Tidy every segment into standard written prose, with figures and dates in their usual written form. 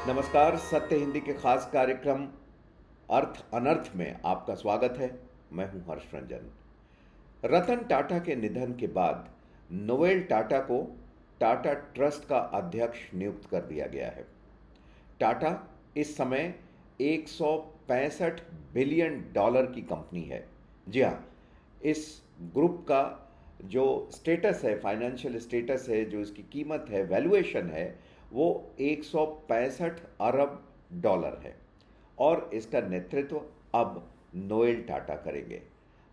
नमस्कार। सत्य हिंदी के खास कार्यक्रम अर्थ अनर्थ में आपका स्वागत है। मैं हूं हर्ष रंजन। रतन टाटा के निधन के बाद नोएल टाटा को टाटा ट्रस्ट का अध्यक्ष नियुक्त कर दिया गया है। टाटा इस समय 165 बिलियन डॉलर की कंपनी है। जी हाँ, इस ग्रुप का जो स्टेटस है, फाइनेंशियल स्टेटस है, जो इसकी कीमत है, वैल्यूएशन है, वो 165 अरब डॉलर है और इसका नेतृत्व अब नोएल टाटा करेंगे।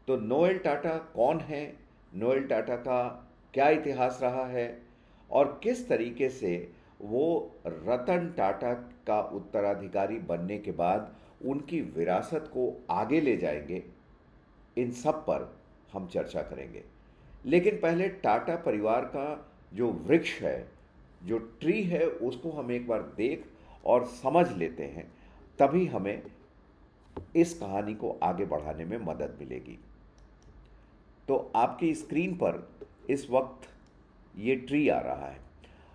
तो नोएल टाटा कौन है, नोएल टाटा का क्या इतिहास रहा है और किस तरीके से वो रतन टाटा का उत्तराधिकारी बनने के बाद उनकी विरासत को आगे ले जाएंगे, इन सब पर हम चर्चा करेंगे। लेकिन पहले टाटा परिवार का जो वृक्ष है, जो ट्री है, उसको हम एक बार देख और समझ लेते हैं, तभी हमें इस कहानी को आगे बढ़ाने में मदद मिलेगी। तो आपकी स्क्रीन पर इस वक्त ये ट्री आ रहा है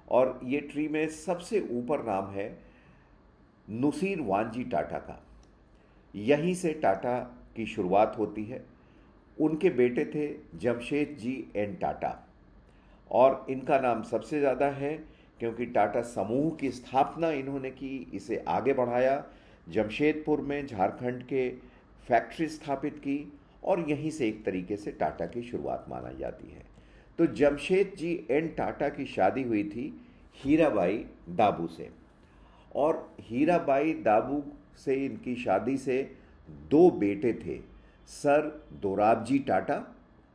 और ये ट्री में सबसे ऊपर नाम है नुसीर वांजी टाटा का। यहीं से टाटा की शुरुआत होती है। उनके बेटे थे जमशेद जी एन टाटा और इनका नाम सबसे ज़्यादा है क्योंकि टाटा समूह की स्थापना इन्होंने की, इसे आगे बढ़ाया, जमशेदपुर में झारखंड के फैक्ट्री स्थापित की और यहीं से एक तरीके से टाटा की शुरुआत मानी जाती है। तो जमशेद जी एन टाटा की शादी हुई थी हीराबाई दाबू से और हीराबाई दाबू से इनकी शादी से दो बेटे थे, सर दोराबजी टाटा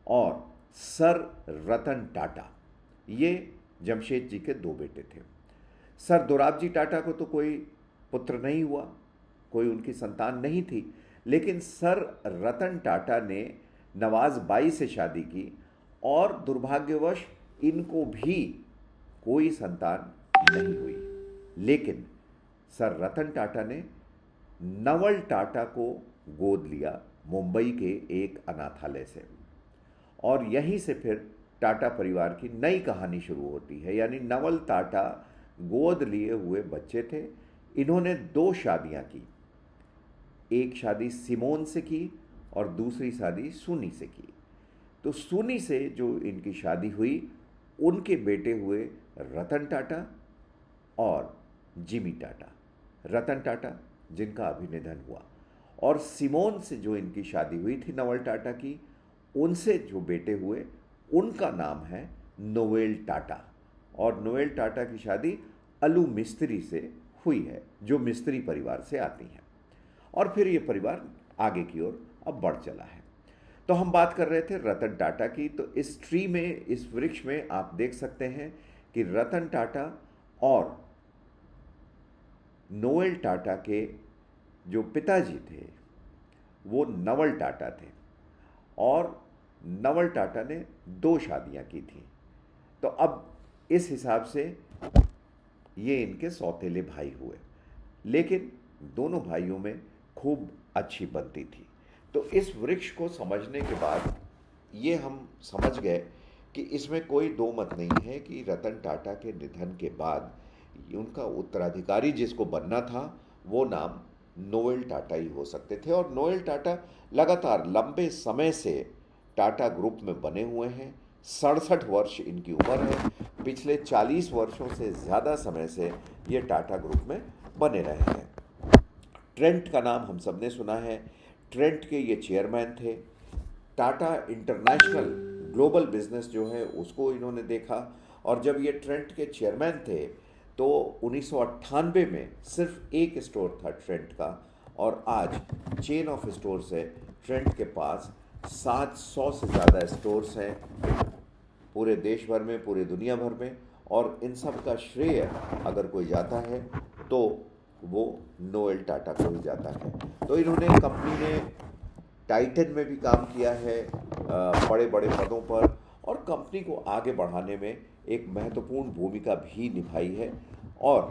और सर रतन टाटा। ये जमशेद जी के दो बेटे थे। सर दोराबजी टाटा को तो कोई पुत्र नहीं हुआ, कोई उनकी संतान नहीं थी, लेकिन सर रतन टाटा ने नवाज बाई से शादी की और दुर्भाग्यवश इनको भी कोई संतान नहीं हुई। लेकिन सर रतन टाटा ने नवल टाटा को गोद लिया मुंबई के एक अनाथालय से और यहीं से फिर टाटा परिवार की नई कहानी शुरू होती है। यानी नवल टाटा गोद लिए हुए बच्चे थे। इन्होंने दो शादियां की, एक शादी सिमोन से की और दूसरी शादी सुनी से की। तो सुनी से जो इनकी शादी हुई, उनके बेटे हुए रतन टाटा और जिमी टाटा। रतन टाटा जिनका अभी निधन हुआ और सिमोन से जो इनकी शादी हुई थी नवल टाटा की, उनसे जो बेटे हुए उनका नाम है नोएल टाटा और नोएल टाटा की शादी अलू मिस्त्री से हुई है, जो मिस्त्री परिवार से आती हैं और फिर ये परिवार आगे की ओर अब बढ़ चला है। तो हम बात कर रहे थे रतन टाटा की। तो इस ट्री में, इस वृक्ष में आप देख सकते हैं कि रतन टाटा और नोएल टाटा के जो पिताजी थे वो नवल टाटा थे और नवल टाटा ने दो शादियां की थी। तो अब इस हिसाब से ये इनके सौतेले भाई हुए, लेकिन दोनों भाइयों में खूब अच्छी बनती थी। तो इस वृक्ष को समझने के बाद ये हम समझ गए कि इसमें कोई दो मत नहीं है कि रतन टाटा के निधन के बाद उनका उत्तराधिकारी जिसको बनना था वो नाम नोएल टाटा ही हो सकते थे। और नोएल टाटा लगातार लंबे समय से टाटा ग्रुप में बने हुए हैं। 67 वर्ष इनकी उम्र है। पिछले 40 वर्षों से ज़्यादा समय से ये टाटा ग्रुप में बने रहे हैं। ट्रेंट का नाम हम सब ने सुना है। ट्रेंट के ये चेयरमैन थे। टाटा इंटरनेशनल ग्लोबल बिजनेस जो है उसको इन्होंने देखा और जब ये ट्रेंट के चेयरमैन थे तो 1998 में सिर्फ एक स्टोर था ट्रेंट का और आज चेन ऑफ स्टोर्स है। ट्रेंट के पास 700 से ज़्यादा स्टोर्स हैं पूरे देश भर में, पूरे दुनिया भर में, और इन सब का श्रेय अगर कोई जाता है तो वो नोएल टाटा को ही जाता है। तो इन्होंने कंपनी ने टाइटन में भी काम किया है बड़े बड़े पदों पर और कंपनी को आगे बढ़ाने में एक महत्वपूर्ण भूमिका भी निभाई है और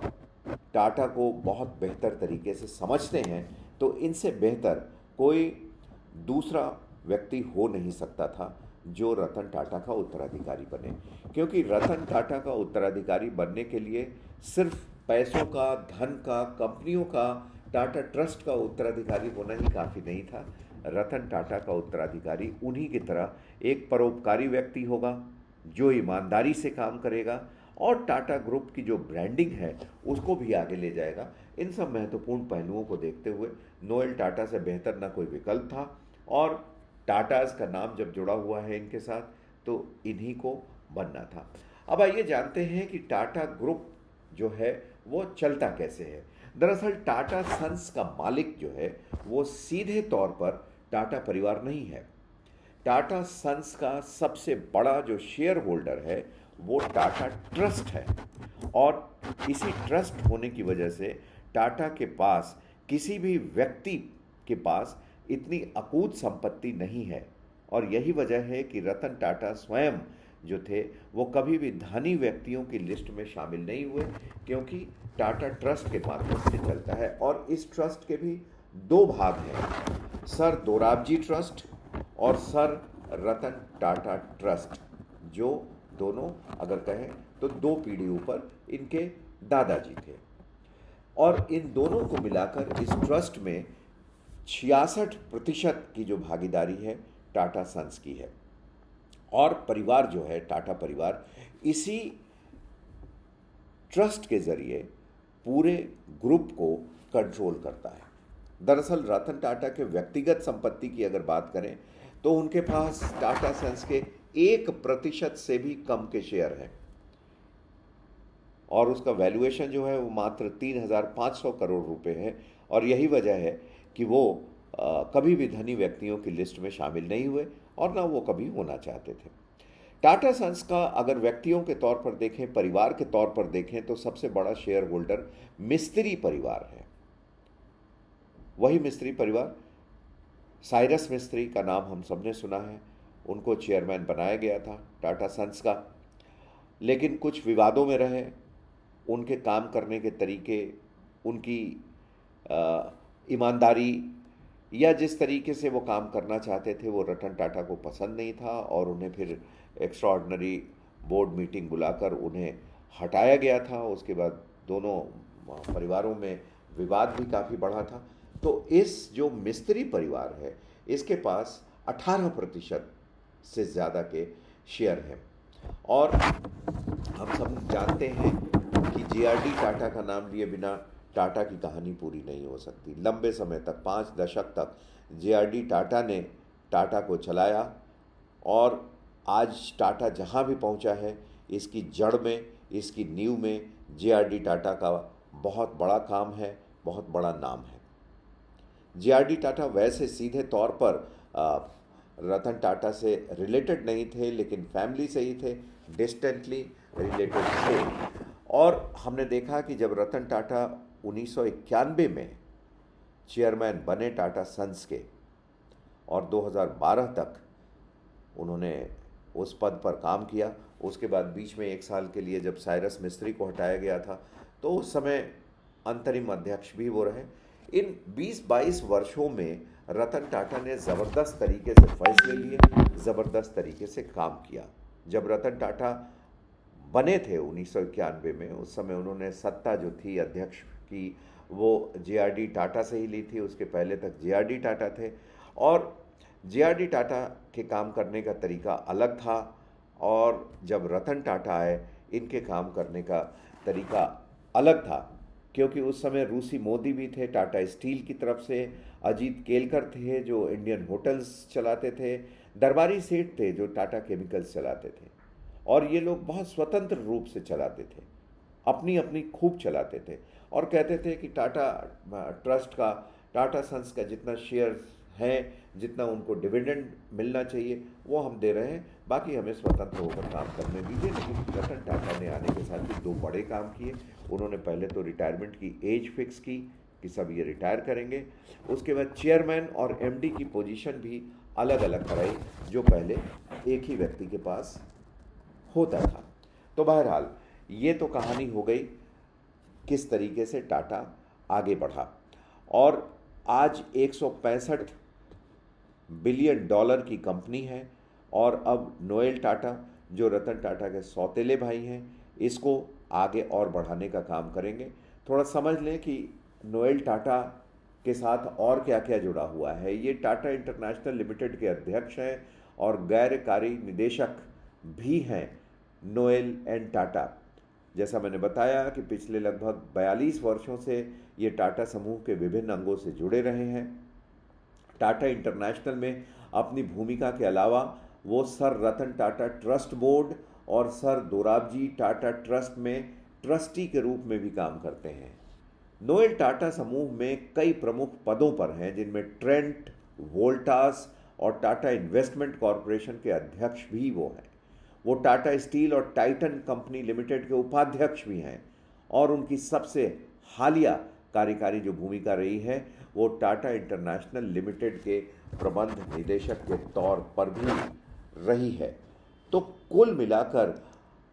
टाटा को बहुत बेहतर तरीके से समझते हैं। तो इनसे बेहतर कोई दूसरा व्यक्ति हो नहीं सकता था जो रतन टाटा का उत्तराधिकारी बने, क्योंकि रतन टाटा का उत्तराधिकारी बनने के लिए सिर्फ पैसों का, धन का, कंपनियों का टाटा ट्रस्ट का उत्तराधिकारी होना ही काफ़ी नहीं था। रतन टाटा का उत्तराधिकारी उन्हीं की तरह एक परोपकारी व्यक्ति होगा जो ईमानदारी से काम करेगा और टाटा ग्रुप की जो ब्रांडिंग है उसको भी आगे ले जाएगा। इन सब महत्वपूर्ण पहलुओं को देखते हुए नोएल टाटा से बेहतर ना कोई विकल्प था और टाटाज का नाम जब जुड़ा हुआ है इनके साथ तो इन्हीं को बनना था। अब आइए जानते हैं कि टाटा ग्रुप जो है वो चलता कैसे है। दरअसल टाटा सन्स का मालिक जो है वो सीधे तौर पर टाटा परिवार नहीं है। टाटा सन्स का सबसे बड़ा जो शेयर होल्डर है वो टाटा ट्रस्ट है और इसी ट्रस्ट होने की वजह से टाटा के पास किसी भी व्यक्ति के पास इतनी अकूत संपत्ति नहीं है और यही वजह है कि रतन टाटा स्वयं जो थे वो कभी भी धनी व्यक्तियों की लिस्ट में शामिल नहीं हुए क्योंकि टाटा ट्रस्ट के माध्यम से चलता है और इस ट्रस्ट के भी दो भाग हैं, सर दोराबजी ट्रस्ट और सर रतन टाटा ट्रस्ट, जो दोनों अगर कहें तो दो पीढ़ी ऊपर इनके दादाजी थे और इन दोनों को मिलाकर इस ट्रस्ट में 66% की जो भागीदारी है टाटा सन्स की है और परिवार जो है टाटा परिवार इसी ट्रस्ट के जरिए पूरे ग्रुप को कंट्रोल करता है। दरअसल रतन टाटा के व्यक्तिगत संपत्ति की अगर बात करें तो उनके पास टाटा सन्स के 1% से भी कम के शेयर हैं और उसका वैल्यूएशन जो है वो मात्र 3,500 करोड़ रुपए है और यही वजह है कि वो कभी भी धनी व्यक्तियों की लिस्ट में शामिल नहीं हुए और ना वो कभी होना चाहते थे। टाटा सन्स का अगर व्यक्तियों के तौर पर देखें, परिवार के तौर पर देखें तो सबसे बड़ा शेयर होल्डर मिस्त्री परिवार है। वही मिस्त्री परिवार, साइरस मिस्त्री का नाम हम सबने सुना है, उनको चेयरमैन बनाया गया था टाटा सन्स का, लेकिन कुछ विवादों में रहे। उनके काम करने के तरीके, उनकी ईमानदारी या जिस तरीके से वो काम करना चाहते थे वो रतन टाटा को पसंद नहीं था और उन्हें फिर एक्स्ट्राऑर्डिनरी बोर्ड मीटिंग बुलाकर उन्हें हटाया गया था। उसके बाद दोनों परिवारों में विवाद भी काफ़ी बढ़ा था। तो इस जो मिस्त्री परिवार है इसके पास 18% से ज़्यादा के शेयर हैं और हम सब जानते हैं कि जेआरडी टाटा का नाम लिए बिना टाटा की कहानी पूरी नहीं हो सकती। लंबे समय तक, 5 दशक तक जेआरडी टाटा ने टाटा को चलाया और आज टाटा जहाँ भी पहुँचा है इसकी जड़ में, इसकी नींव में जेआरडी टाटा का बहुत बड़ा काम है, बहुत बड़ा नाम है। जेआरडी टाटा वैसे सीधे तौर पर रतन टाटा से रिलेटेड नहीं थे लेकिन फैमिली से ही थे, डिस्टेंटली रिलेटेड थे और हमने देखा कि जब रतन टाटा 1991 में चेयरमैन बने टाटा सन्स के और 2012 तक उन्होंने उस पद पर काम किया। उसके बाद बीच में 1 साल के लिए जब साइरस मिस्त्री को हटाया गया था तो उस समय अंतरिम अध्यक्ष भी वो रहे। इन 20-22 वर्षों में रतन टाटा ने ज़बरदस्त तरीके से फैसले लिए, ज़बरदस्त तरीके से काम किया। जब रतन टाटा बने थे 1991 में, उस समय उन्होंने सत्ता जो थी अध्यक्ष की वो जेआरडी टाटा से ही ली थी। उसके पहले तक जेआरडी टाटा थे और जेआरडी टाटा के काम करने का तरीका अलग था और जब रतन टाटा आए इनके काम करने का तरीका अलग था क्योंकि उस समय रूसी मोदी भी थे, टाटा स्टील की तरफ से अजीत केलकर थे जो इंडियन होटल्स चलाते थे, दरबारी सेठ थे जो टाटा केमिकल्स चलाते थे और ये लोग बहुत स्वतंत्र रूप से चलाते थे, अपनी अपनी खूब चलाते थे और कहते थे कि टाटा ट्रस्ट का, टाटा सन्स का जितना शेयर है, जितना उनको डिविडेंड मिलना चाहिए वो हम दे रहे हैं, बाकी हमें स्वतंत्र होकर काम करने दीजिए। लेकिन रतन टाटा ने आने के साथ ही 2 बड़े काम किए। उन्होंने पहले तो रिटायरमेंट की एज फिक्स की कि सब ये रिटायर करेंगे। उसके बाद चेयरमैन और एमडी की पोजीशन भी अलग अलग कराई जो पहले एक ही व्यक्ति के पास होता था। तो बहरहाल ये तो कहानी हो गई किस तरीके से टाटा आगे बढ़ा और आज 165 बिलियन डॉलर की कंपनी है और अब नोएल टाटा जो रतन टाटा के सौतेले भाई हैं इसको आगे और बढ़ाने का काम करेंगे। थोड़ा समझ लें कि नोएल टाटा के साथ और क्या क्या जुड़ा हुआ है। ये टाटा इंटरनेशनल लिमिटेड के अध्यक्ष हैं और गैरकारी निदेशक भी हैं नोएल एंड टाटा। जैसा मैंने बताया कि पिछले लगभग 42 वर्षों से ये टाटा समूह के विभिन्न अंगों से जुड़े रहे हैं। टाटा इंटरनेशनल में अपनी भूमिका के अलावा वो sir Ratan Tata trust board और सर दोराबजी टाटा ट्रस्ट में ट्रस्टी के रूप में भी काम करते हैं। नोएल टाटा समूह में कई प्रमुख पदों पर हैं, जिनमें ट्रेंट, वोल्टास और टाटा इन्वेस्टमेंट कॉरपोरेशन के अध्यक्ष भी वो हैं। वो टाटा स्टील और टाइटन कंपनी लिमिटेड के उपाध्यक्ष भी हैं और उनकी सबसे हालिया कार्यकारी जो भूमिका रही है वो टाटा इंटरनेशनल लिमिटेड के प्रबंध निदेशक के तौर पर भी रही है। तो कुल मिलाकर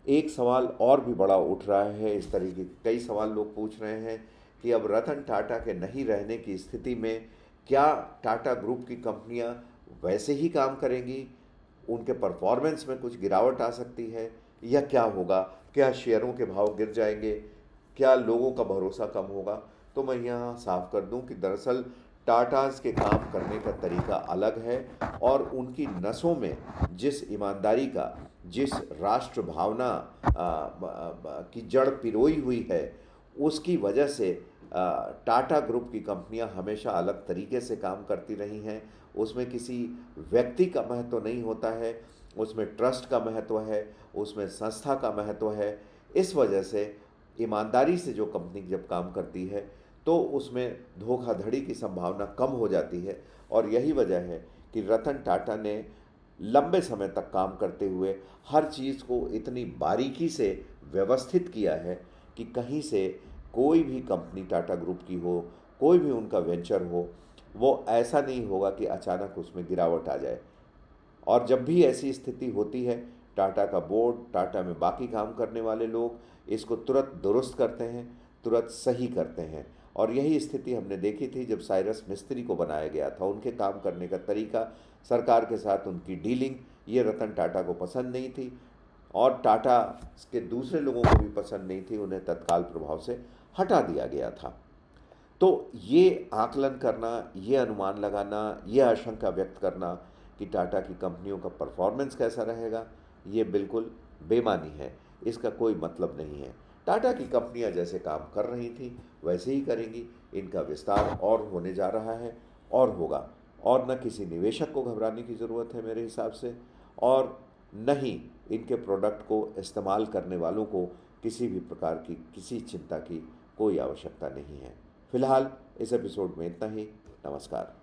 एक सवाल और भी बड़ा उठ रहा है। इस तरह के कई सवाल लोग पूछ रहे हैं कि अब रतन टाटा के नहीं रहने की स्थिति में क्या टाटा ग्रुप की कंपनियां वैसे ही काम करेंगी, उनके परफॉर्मेंस में कुछ गिरावट आ सकती है या क्या होगा, क्या शेयरों के भाव गिर जाएंगे, क्या लोगों का भरोसा कम होगा। तो मैं यहाँ साफ कर दूं कि दरअसल टाटाज के काम करने का तरीका अलग है और उनकी नसों में जिस ईमानदारी का, जिस राष्ट्र भावना की जड़ पिरोई हुई है, उसकी वजह से टाटा ग्रुप की कंपनियां हमेशा अलग तरीके से काम करती रही हैं। उसमें किसी व्यक्ति का महत्व नहीं होता है, उसमें ट्रस्ट का महत्व है, उसमें संस्था का महत्व है। इस वजह से ईमानदारी से जो कंपनी जब काम करती है तो उसमें धोखाधड़ी की संभावना कम हो जाती है। और यही वजह है कि रतन टाटा ने लंबे समय तक काम करते हुए हर चीज़ को इतनी बारीकी से व्यवस्थित किया है कि कहीं से कोई भी कंपनी टाटा ग्रुप की हो, कोई भी उनका वेंचर हो, वो ऐसा नहीं होगा कि अचानक उसमें गिरावट आ जाए। और जब भी ऐसी स्थिति होती है, टाटा का बोर्ड, टाटा में बाकी काम करने वाले लोग इसको तुरंत दुरुस्त करते हैं, तुरंत सही करते हैं। और यही स्थिति हमने देखी थी जब साइरस मिस्त्री को बनाया गया था। उनके काम करने का तरीका, सरकार के साथ उनकी डीलिंग, ये रतन टाटा को पसंद नहीं थी और टाटा के दूसरे लोगों को भी पसंद नहीं थी। उन्हें तत्काल प्रभाव से हटा दिया गया था। तो ये आकलन करना, ये अनुमान लगाना, ये आशंका व्यक्त करना कि टाटा की कंपनियों का परफॉर्मेंस कैसा रहेगा, ये बिल्कुल बेमानी है। इसका कोई मतलब नहीं है। टाटा की कंपनियां जैसे काम कर रही थी वैसे ही करेंगी। इनका विस्तार और होने जा रहा है और होगा, और न किसी निवेशक को घबराने की ज़रूरत है मेरे हिसाब से, और न ही इनके प्रोडक्ट को इस्तेमाल करने वालों को किसी भी प्रकार की किसी चिंता की कोई आवश्यकता नहीं है। फिलहाल इस एपिसोड में इतना ही। नमस्कार।